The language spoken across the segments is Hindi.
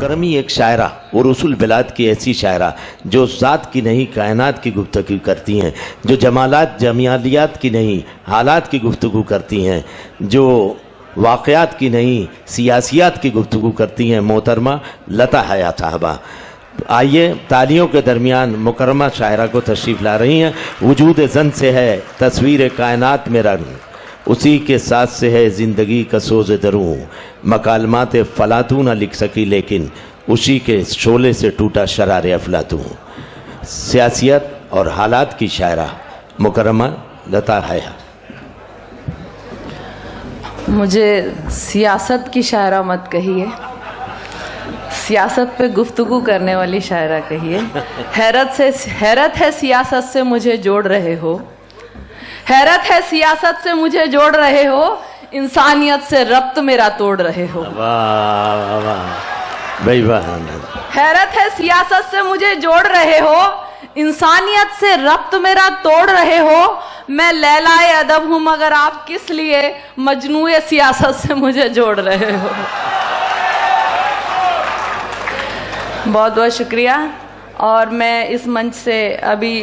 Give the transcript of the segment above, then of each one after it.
मुकरमी एक शायरा और रसूल बिलाद की ऐसी शायरा जो ज़ात की नहीं कायनात की गुफ्तगू करती हैं, जो जमालात जमियालियात की नहीं हालात की गुफ्तगू करती हैं, जो वाक़यात की नहीं सियासियात की गुफ्तगू करती हैं, मोहतरमा लता हया साहबा। आइए तालियों के दरमियान मुकरमा शायरा को तशरीफ़ ला रही हैं। वजूद ज़न से है तस्वीर कायनात में रंग, उसी के साथ से है ज़िंदगी का सोज़ दरूं, मकालमात फ़लातू न लिख सकी लेकिन उसी के शोले से टूटा शरार अफलातूं। सियासियत और हालात की शायरा मुकरमा लता हया। मुझे सियासत की शायरा मत कहिए, सियासत पे गुफ्तगू करने वाली शायरा कहिए। हैरत है सियासत से मुझे जोड़ रहे हो, हैरत है सियासत से मुझे जोड़ रहे हो, इंसानियत से रब्त मेरा तोड़ रहे हो। वाह वाह भाई वाह। हैरत है सियासत से मुझे जोड़ रहे हो, इंसानियत से रब्त मेरा तोड़ रहे हो। मैं लैलाए अदब हूं मगर आप किस लिए मजनूए सियासत से मुझे जोड़ रहे हो। बहुत बहुत शुक्रिया। और मैं इस मंच से अभी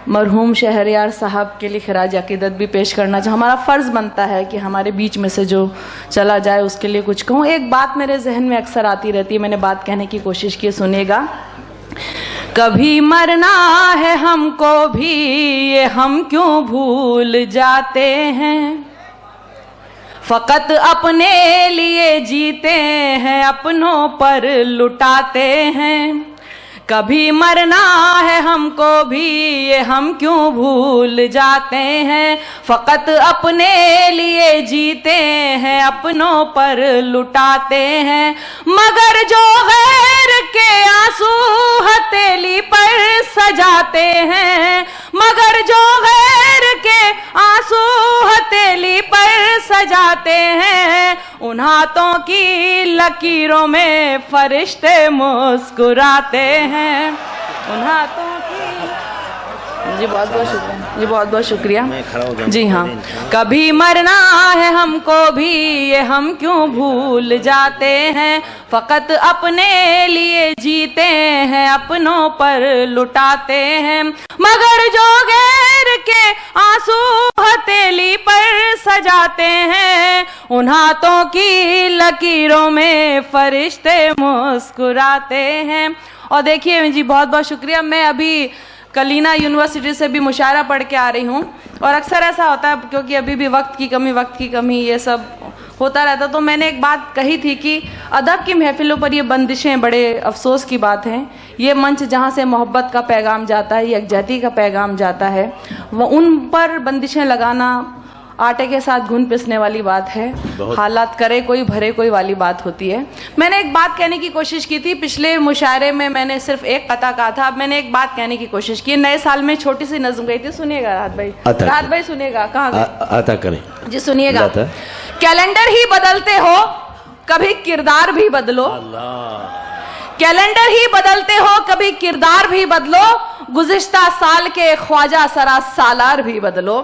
मरहूम शहरयार साहब के लिए खराज अकीदत भी पेश करना चाहूँ। हमारा फ़र्ज़ बनता है कि हमारे बीच में से जो चला जाए उसके लिए कुछ कहूँ। एक बात मेरे जहन में अक्सर आती रहती है, मैंने बात कहने की कोशिश की, सुनिएगा। कभी मरना है हमको भी ये हम क्यों भूल जाते हैं, फ़कत अपने लिए जीते हैं अपनों पर लुटाते हैं। कभी मरना है हमको भी ये हम क्यों भूल जाते हैं, फ़कत अपने लिए जीते हैं अपनों पर लुटाते हैं। मगर जो गैर के आंसू हथेली पर सजाते हैं, मगर जो गैर के आंसू हथेली पर सजाते हैं, उन हाथों की लकीरों में फरिश्ते मुस्कुराते हैं, उन हाथों की। जी बहुत बहुत शुक्रिया, जी बहुत बहुत शुक्रिया। जी हाँ, कभी मरना है हमको भी ये हम क्यों भूल जाते हैं, फ़कत अपने लिए जीते हैं अपनों पर लुटाते हैं। मगर जो गैर के आंसू हथेली पर सजाते हैं, उन हाथों की लकीरों में फरिश्ते मुस्कुराते हैं। और देखिए जी बहुत बहुत शुक्रिया। मैं अभी कलीना यूनिवर्सिटी से भी मुशायरा पढ़ के आ रही हूँ, और अक्सर ऐसा होता है क्योंकि अभी भी वक्त की कमी ये सब होता रहता। तो मैंने एक बात कही थी कि अदब की महफिलों पर ये बंदिशें बड़े अफसोस की बात हैं। ये मंच जहाँ से मोहब्बत का पैगाम जाता है, यकजहती का पैगाम जाता है, वो उन पर बंदिशें लगाना आटे के साथ घुन पिसने वाली बात है। हालात करे कोई भरे कोई वाली बात होती है। मैंने एक बात कहने की कोशिश की थी पिछले मुशायरे में, मैंने सिर्फ एक कता कहा था। अब मैंने एक बात कहने की कोशिश की। नए साल में छोटी सी नज़्म गई थी, सुनिएगा राहत भाई। राहत भाई सुनिएगा, कहाँ आता करें जी, सुनिएगा। कैलेंडर ही बदलते हो कभी किरदार भी बदलो, कैलेंडर ही बदलते हो कभी किरदार भी बदलो, गुज़िश्ता साल के ख्वाजा सरा सालार भी बदलो।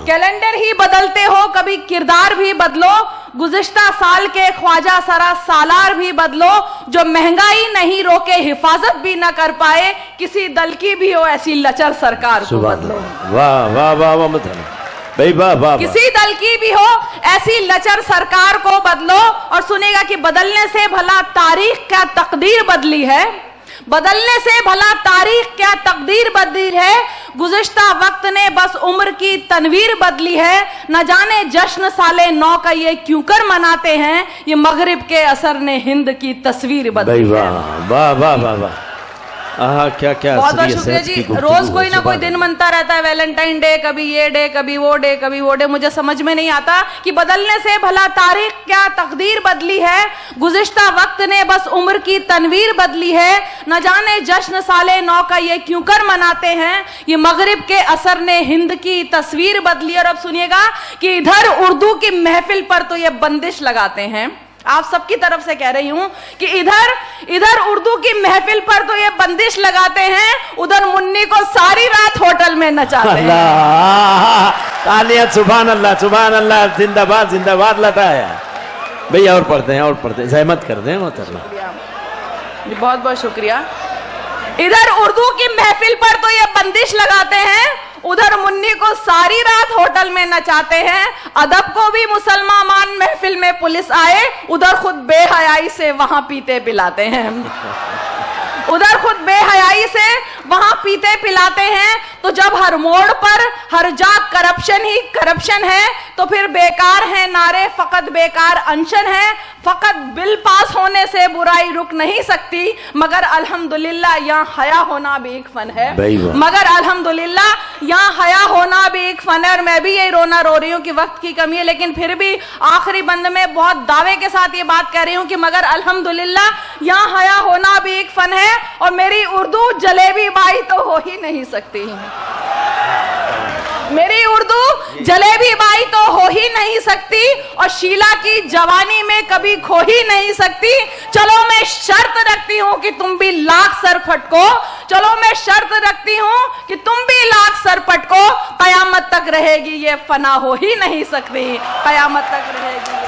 कैलेंडर ही बदलते हो कभी किरदार भी बदलो, गुज़िश्ता साल के ख्वाजा सरा सालार भी बदलो। जो महंगाई नहीं रोके हिफाजत भी न कर पाए, किसी दल की भी हो ऐसी लचर सरकार को बदलो। वाह वाह वाह वाह भाई वाह वाह। किसी दल की भी हो ऐसी लचर सरकार को बदलो। और सुनेगा कि बदलने से भला तारीख क्या तकदीर बदली है, बदलने से भला तारीख क्या तकदीर बदली है, गुज़िश्ता वक्त ने बस उम्र की तनवीर बदली है। न जाने जश्न साले नौ का ये क्यों कर मनाते हैं, ये मगरिब के असर ने हिंद की तस्वीर बदली है। वाह वाह वाह वाह। क्या क्या बहुत बहुत शुक्रिया जी। रोज कोई ना कोई दिन मनता रहता है, वैलेंटाइन डे, कभी ये डे, कभी वो डे, कभी वो डे। मुझे समझ में नहीं आता कि बदलने से भला तारीख क्या तकदीर बदली है, गुज़िश्ता वक्त ने बस उम्र की तनवीर बदली है। न जाने जश्न साले नौ का ये क्यों कर मनाते हैं, ये मगरिब के असर ने हिंद की तस्वीर बदली। और अब सुनिएगा कि इधर उर्दू की महफिल पर तो ये बंदिश लगाते हैं, आप सबकी तरफ से कह रही हूं कि इधर उर्दू की महफिल पर तो ये बंदिश लगाते हैं, उधर मुन्नी को सारी रात होटल में नचाते हैं। तालियां, सुभान अल्लाह, जिंदाबाद जिंदाबाद लता है। भैया और पढ़ते हैं, जहमत कर दें मोहतरमा। जी बहुत बहुत शुक्रिया। इधर उर्दू की महफिल पर तो ये बंदिश लगाते हैं, उधर मुन्नी को सारी रात होटल में नचाते हैं। अदब को भी मुसलमान महफिल में पुलिस आए, उधर खुद बेहयाई से वहां पीते पिलाते हैं। उधर खुद बेहयाई से वहां पीते पिलाते हैं। तो जब हर मोड़ पर हर जाग करप्शन ही करप्शन है, तो फिर बेकार है नारे, फकत बेकार अनशन है। फकत बिल पास होने से बुराई रुक नहीं सकती, मगर अल्हम्दुलिल्लाह यहाँ हया होना भी एक फन है। मगर अल्हम्दुलिल्लाह यहाँ हया होना भी एक फन है। और मैं भी यही रोना रो रही हूँ कि वक्त की कमी है, लेकिन फिर भी आखिरी बंद में बहुत दावे के साथ ये बात कह रही हूँ कि मगर अल्हम्दुलिल्लाह यहाँ हया होना भी एक फन है। और मेरी उर्दू जलेबी बाई तो हो ही नहीं सकती, मेरी उर्दू जलेबी बाई तो हो ही नहीं सकती, और शीला की जवानी में कभी खो ही नहीं सकती। चलो मैं शर्त रखती हूँ कि तुम भी लाख सर फटको, चलो मैं शर्त रखती हूँ कि तुम भी लाख सर फटको, कयामत तक रहेगी ये फना हो ही नहीं सकती, कयामत तक रहेगी।